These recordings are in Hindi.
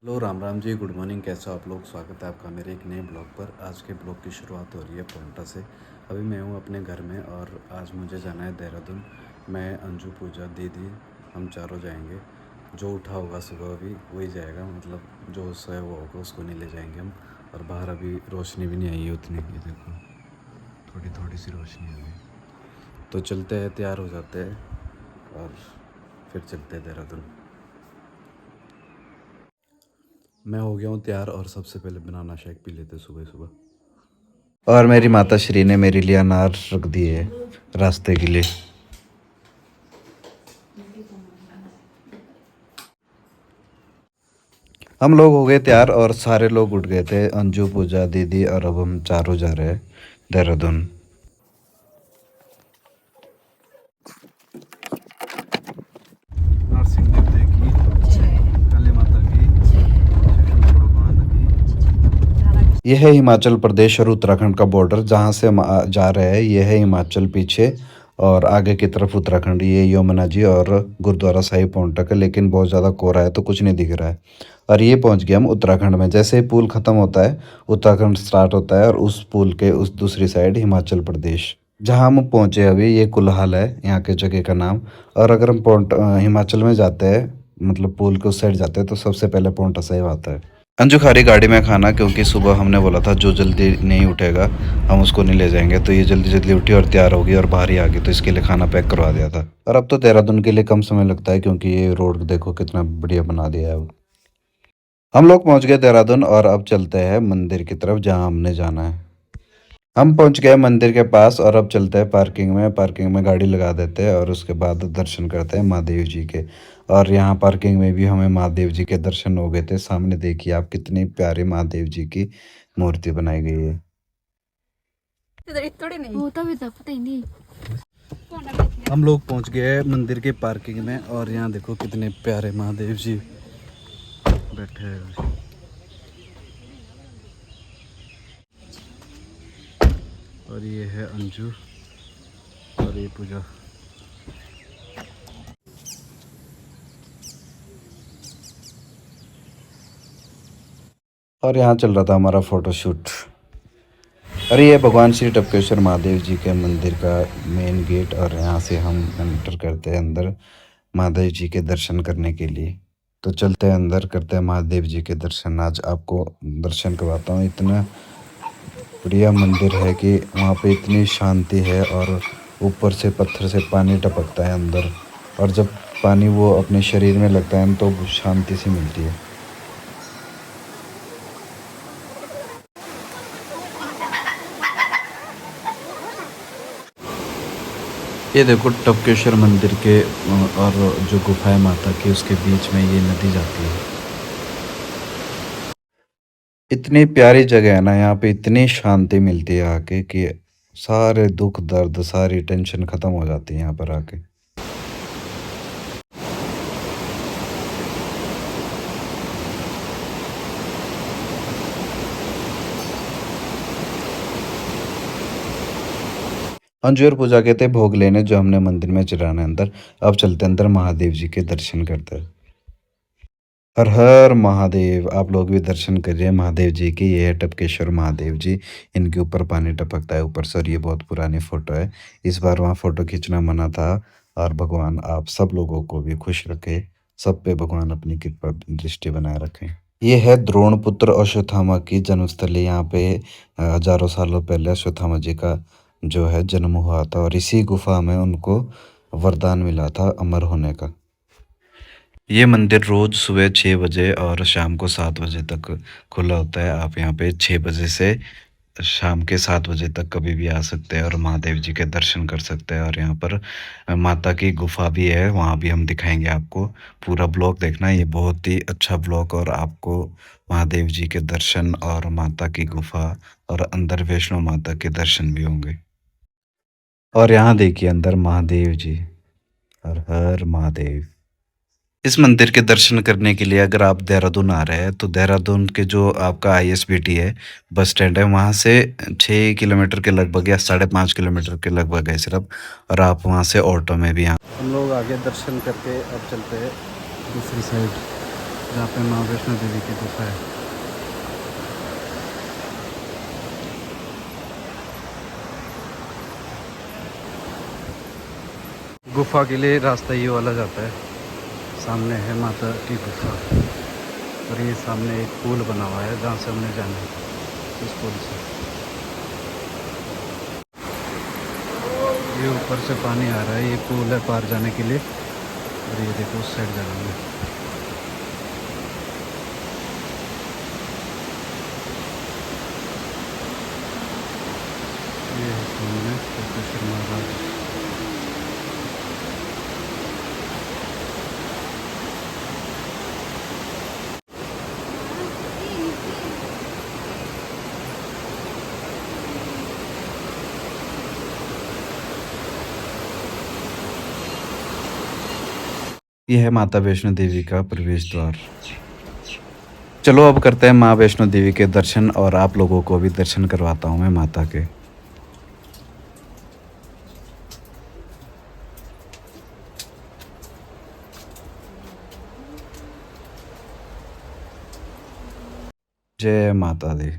Hello Ram Ram ji, good morning. कैसे हो आप लोग? स्वागत है आपका मेरे एक नए ब्लॉग पर। आज के ब्लॉग की शुरुआत हो रही है पोंटा से। अभी मैं हूँ अपने घर में और आज मुझे जाना है देहरादून। मैं, अंजू, पूजा, दीदी, हम चारों जाएंगे। जो उठा होगा सुबह अभी वही जाएगा, मतलब जो सोया हुआ होगा उसको नहीं ले जाएंगे हम। और बाहर अभी रोशनी भी नहीं आई है उतनी की, देखो थोड़ी थोड़ी सी रोशनी है अभी। तो चलते हैं, तैयार हो जाते हैं और फिर चलते हैं देहरादून। मैं हो गया हूँ तैयार और सबसे पहले बनाना शेक पी लेते सुबह सुबह। और मेरी माता श्री ने मेरे लिए अनार रख दिए रास्ते के लिए। हम लोग हो गए तैयार और सारे लोग उठ गए थे, अंजू, पूजा, दीदी, और अब हम चारों जा रहे हैं देहरादून। नरसिंह देवता की, काली माता की, यह है हिमाचल प्रदेश और उत्तराखंड का बॉर्डर जहाँ से हम जा रहे हैं। यह है हिमाचल पीछे और आगे की तरफ उत्तराखंड। ये यमुना जी और गुरुद्वारा साहिब पौंटा का, लेकिन बहुत ज़्यादा कोहरा है तो कुछ नहीं दिख रहा है। और ये पहुंच गए हम उत्तराखंड में। जैसे ही पुल ख़त्म होता है उत्तराखंड स्टार्ट होता है और उस पुल के उस दूसरी साइड हिमाचल प्रदेश। जहाँ हम पहुँचे अभी ये कुल्हाल है यहाँ के जगह का नाम। और अगर हम हिमाचल में जाते हैं, मतलब पुल के उस साइड जाते हैं, तो सबसे पहले पौंटा साहिब आता है। अंजू खा रही गाड़ी में खाना, क्योंकि सुबह हमने बोला था जो जल्दी नहीं उठेगा हम उसको नहीं ले जाएंगे। तो ये जल्दी जल्दी उठी और तैयार होगी और बाहर ही आ गई, तो इसके लिए खाना पैक करवा दिया था। और अब तो देहरादून के लिए कम समय लगता है, क्योंकि ये रोड देखो कितना बढ़िया बना दिया है अब। हम लोग पहुंच गए देहरादून और अब चलते हैं मंदिर की तरफ जहां हमने जाना है। हम पहुंच गए मंदिर के पास और अब चलते हैं पार्किंग में। पार्किंग में गाड़ी लगा देते हैं और उसके बाद दर्शन करते हैं महादेव जी के। और यहाँ पार्किंग में भी हमें महादेव जी के दर्शन हो गए थे। सामने देखिए आप, कितनी प्यारी महादेव जी की मूर्ति बनाई गई है। हम लोग पहुंच गए मंदिर के पार्किंग में और यहाँ देखो कितने प्यारे महादेव जी बैठे हैं। और ये है अंजू और ये पूजा। और यहाँ चल रहा था हमारा फोटोशूट। अरे ये भगवान श्री टपकेश्वर महादेव जी के मंदिर का मेन गेट, और यहाँ से हम एंटर करते हैं अंदर महादेव जी के दर्शन करने के लिए। तो चलते हैं अंदर, करते हैं महादेव जी के दर्शन। आज आपको दर्शन करवाता हूँ। इतना बढ़िया मंदिर है कि वहाँ पे इतनी शांति है और ऊपर से पत्थर से पानी टपकता है अंदर। और जब पानी वो अपने शरीर में लगता है तो शांति सी मिलती है। ये देखो टपकेश्वर मंदिर के और जो गुफा है माता की, उसके बीच में ये नदी जाती है। इतनी प्यारी जगह है ना, यहाँ पे इतनी शांति मिलती है आके कि सारे दुख दर्द सारी टेंशन खत्म हो जाती है यहाँ पर आके। अंजू और पूजा कहते भोग लेने जो हमने मंदिर में चढ़ाना है अंदर। अब चलते अंदर महादेव जी के दर्शन करते हैं। हर हर महादेव। आप लोग भी दर्शन करिए महादेव जी के। ये है टपकेश्वर महादेव जी। इनके ऊपर पानी टपकता है ऊपर से। और ये बहुत पुरानी फोटो है। इस बार वहाँ फोटो खींचना मना था। और भगवान आप सब लोगों को भी खुश रखे। सब पे भगवान अपनी कृपा दृष्टि बनाए रखें। ये है द्रोणपुत्र अश्वत्थामा की जन्मस्थली। यहाँ पे हजारों सालों पहले अश्वत्थामा जी का जो है जन्म हुआ था और इसी गुफा में उनको वरदान मिला था अमर होने का। ये मंदिर रोज सुबह 6 बजे और शाम को 7 बजे तक खुला होता है। आप यहाँ पे 6 बजे से शाम के 7 बजे तक कभी भी आ सकते हैं और महादेव जी के दर्शन कर सकते हैं। और यहाँ पर माता की गुफा भी है, वहाँ भी हम दिखाएंगे आपको। पूरा ब्लॉग देखना, ये बहुत ही अच्छा ब्लॉग, और आपको महादेव जी के दर्शन और माता की गुफा और अंदर वैष्णो माता के दर्शन भी होंगे। और यहाँ देखिए अंदर महादेव जी। हर हर महादेव। इस मंदिर के दर्शन करने के लिए अगर आप देहरादून आ रहे हैं तो देहरादून के जो आपका आईएसबीटी है बस स्टैंड है, वहाँ से 6 किलोमीटर के लगभग या 5.5 किलोमीटर के लगभग है सिर्फ। और आप वहाँ से ऑटो में भी। यहाँ हम लोग आगे दर्शन करके अब चलते हैं दूसरी साइड। जहाँ पे माँ वैष्णो देवी की गुफा है। गुफा के लिए रास्ता ये वाला जाता है, सामने है माता की गुफा और ये सामने एक पुल बना हुआ है जहाँ से हमने जाना है, इस पुल से। ये ऊपर से पानी आ रहा है, ये पुल है पार जाने के लिए और ये देखो उस साइड जाना है। ये है सामने कोपेश्वर महाराज। यह है माता वैष्णो देवी का प्रवेश द्वार। चलो अब करते हैं माँ वैष्णो देवी के दर्शन और आप लोगों को भी दर्शन करवाता हूँ मैं माता के। जय माता दी।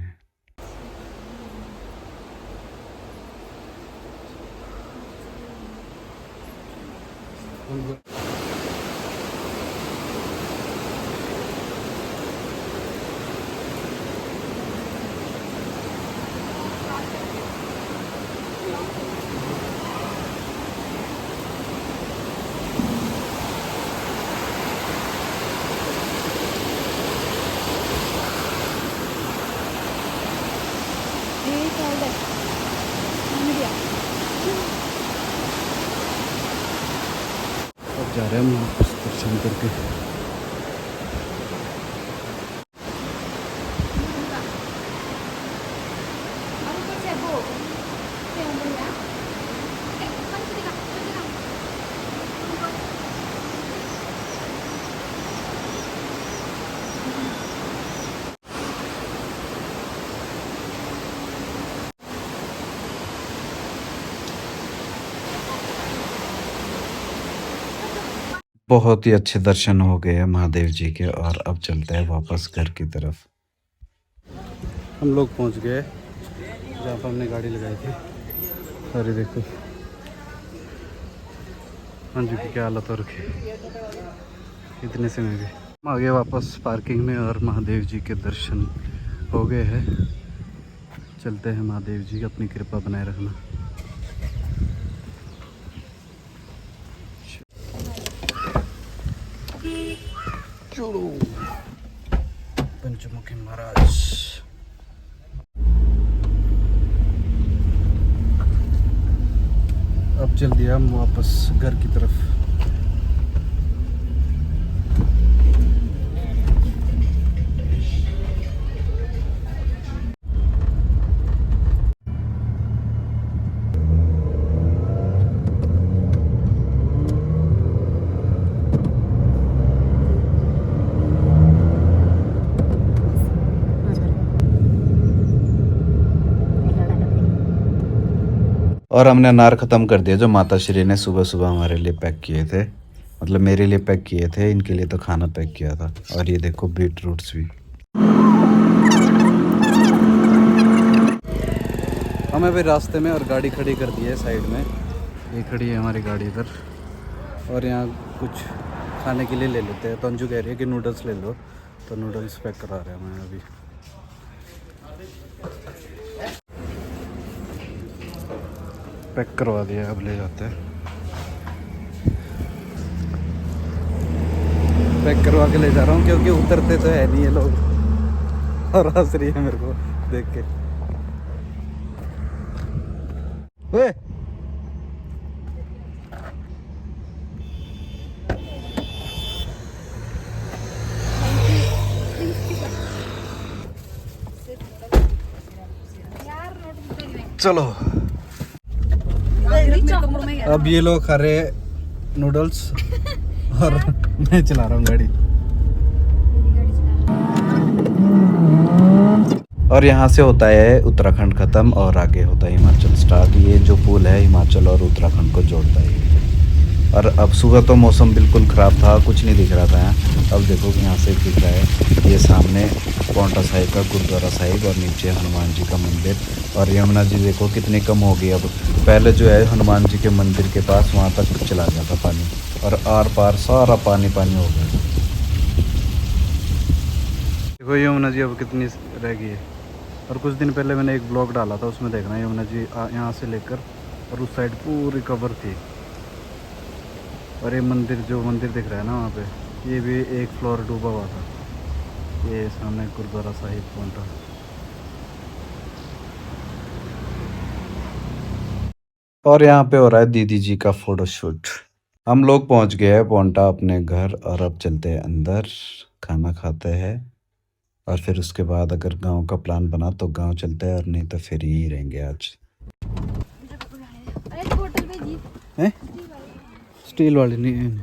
अब जा रहे हैं हम वापस दर्शन करके। बहुत ही अच्छे दर्शन हो गए हैं महादेव जी के और अब चलते हैं वापस घर की तरफ। हम लोग पहुंच गए जहाँ पर हमने गाड़ी लगाई थी। अरे देखो अंजू की क्या हालत हो रखी है इतने से में भी। हम आ गए वापस पार्किंग में और महादेव जी के दर्शन हो गए हैं। चलते हैं महादेव जी, अपनी कृपा बनाए रखना। चलो पंचमुखी महाराज। अब चल दिया हम वापस घर की तरफ। और हमने अनार ख़त्म कर दिया जो माता श्री ने सुबह सुबह हमारे लिए पैक किए थे, मतलब मेरे लिए पैक किए थे, इनके लिए तो खाना पैक किया था। और ये देखो बीट रूट्स भी। हमें भी रास्ते में और गाड़ी खड़ी कर दी है साइड में, ये खड़ी है हमारी गाड़ी इधर। और यहाँ कुछ खाने के लिए ले लेते हैं। तो अंजू कह रही है कि नूडल्स ले लो, तो नूडल्स पैक करा रहे हैं हमें अभी। पैक करवा दिया, अब ले जाते हैं। पैक करवा के ले जा रहा हूँ क्योंकि उतरते तो है नहीं ये लोग। और हंस रही है मेरे को देख के। वे चलो अब ये लोग खा रहे नूडल्स और मैं चला रहा हूँ गाड़ी। और यहाँ से होता है उत्तराखंड ख़त्म और आगे होता है हिमाचल स्टार्ट। ये जो पुल है हिमाचल और उत्तराखंड को जोड़ता है। और अब सुबह तो मौसम बिल्कुल ख़राब था, कुछ नहीं दिख रहा था यहाँ। अब देखो यहाँ से दिख रहा है ये सामने पांवटा साहिब का गुरुद्वारा साहिब और नीचे हनुमान जी का मंदिर। और यमुना जी देखो कितनी कम हो गई अब। पहले जो है हनुमान जी के मंदिर के पास वहाँ तक चला गया था पानी, और आर पार सारा पानी पानी हो गया। देखो यमुना जी अब कितनी रह गई है। और कुछ दिन पहले मैंने एक ब्लॉग डाला था, उसमें देखना यमुना जी यहाँ से लेकर और उस साइड पूरी कवर थी। और ये मंदिर, जो मंदिर दिख रहा है ना वहाँ पे, ये भी एक फ्लोर डूबा हुआ था। ये सामने गुरुद्वारा साहिब पांवटा। और यहाँ पे हो रहा है दीदी जी का फोटोशूट। हम लोग पहुँच गए हैं पांवटा अपने घर, और अब चलते हैं अंदर, खाना खाते हैं, और फिर उसके बाद अगर गांव का प्लान बना तो गांव चलते हैं, और नहीं तो फिर यहीं रहेंगे आज। हैं? स्टील वाली नहीं।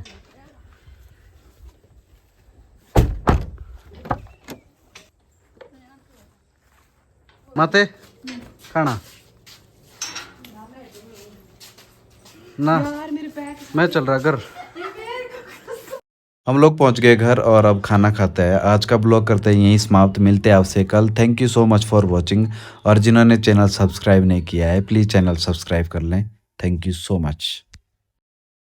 माते खाना ना, मैं चल रहा घर। हम लोग पहुंच गए घर और अब खाना खाते हैं। आज का ब्लॉग करते हैं यहीं समाप्त, मिलते हैं आपसे कल। Thank you so much for watching. और जिन्होंने चैनल सब्सक्राइब नहीं किया है प्लीज़ चैनल सब्सक्राइब कर लें। Thank you so much.